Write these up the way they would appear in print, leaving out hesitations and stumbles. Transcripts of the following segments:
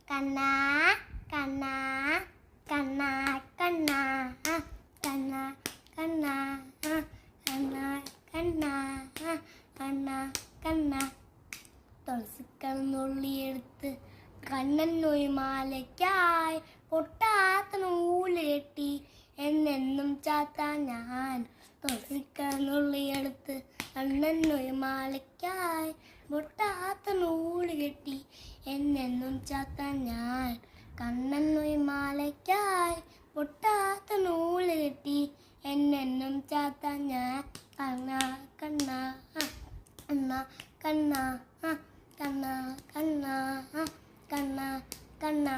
കണ്ണാ കണ്ണാ കണ്ണാ കണ്ണാ കണ്ണാ കണ്ണാ കണ്ണാ കണ്ണാ കണ്ണാ കണ്ണാ തുളസിക്കണ്ണുള്ളിയെടുത്ത് കണ്ണൻ നൊയ്മാലയ്ക്കായി പൊട്ടാത്ത നൂലെട്ടി എന്നെന്നും ചാത്താൻ ഞാൻ. തുളസിക്കണ്ണുള്ളിയെടുത്ത് കണ്ണൻ നൊയ്മാലയ്ക്കായി പൊട്ടാത്ത നൂല് കെട്ടി എന്നെന്നും ചാത്താൻ ഞാൻ. കണ്ണൻ നൊയ്മാലയ്ക്കായി പൊട്ടാത്ത നൂല് കെട്ടി എന്നെന്നും ചാത്താൻ ഞാൻ. കണ്ണാ കണ്ണാ കണ്ണാ കണ്ണാ കണ്ണാ കണ്ണാ കണ്ണാ കണ്ണാ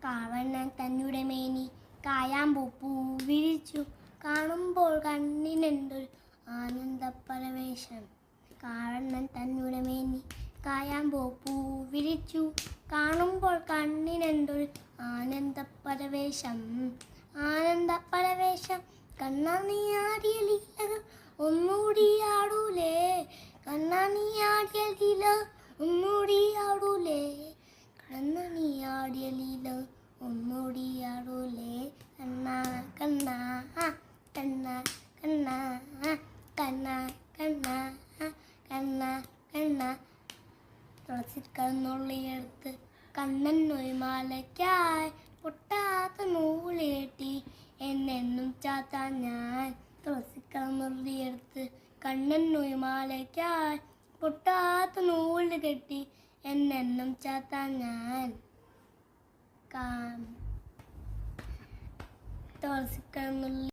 കാവണ്ണൻ തന്നുടെ മേനി കായാമ്പൂ പൂ വിരിച്ചു കാണുമ്പോൾ കണ്ണിനെന്തൊരു ആനന്ദപരവേശം. കാവണ്ണൻ തന്നുടെ മേനി കായാമ്പൂ പൂ വിരിച്ചു കാണുമ്പോൾ കണ്ണിനെന്തൊരു ആനന്ദപരവേശം. ആനന്ദപരവേശം. കണ്ണാ നീ ആടിയ ലീലകൾ ഒന്നുകൂടി ആടൂലേ. കണ്ണാ നീ ആടിയ ലീല ഒന്നുകൂടി ആടൂലേ. കണ്ണാ നീ ആടിയ ലീല ഒന്നുകൂടി ആടൂലേ. കണ്ണാ കണ്ണാ കണ്ണാ കണ്ണാ കണ്ണാ കണ്ണാ കണ്ണാ കണ്ണാ തുളസിക്കണ്ണുള്ളിയെടുത്ത് കണ്ണൻ നൊയ്മാലയ്ക്കായി പൊട്ടാത്ത നൂല് കെട്ടി എന്നെന്നും ചാത്താൻ ഞാൻ. തുളസിക്കണ്ണുള്ളിയെടുത്ത് കണ്ണൻ നൊയ്മാലയ്ക്കായി പൊട്ടാത്ത നൂല് കെട്ടി എന്നെന്നും ചാത്താൻ ഞാൻ. തുളസിക്കണ്ണുള്ളി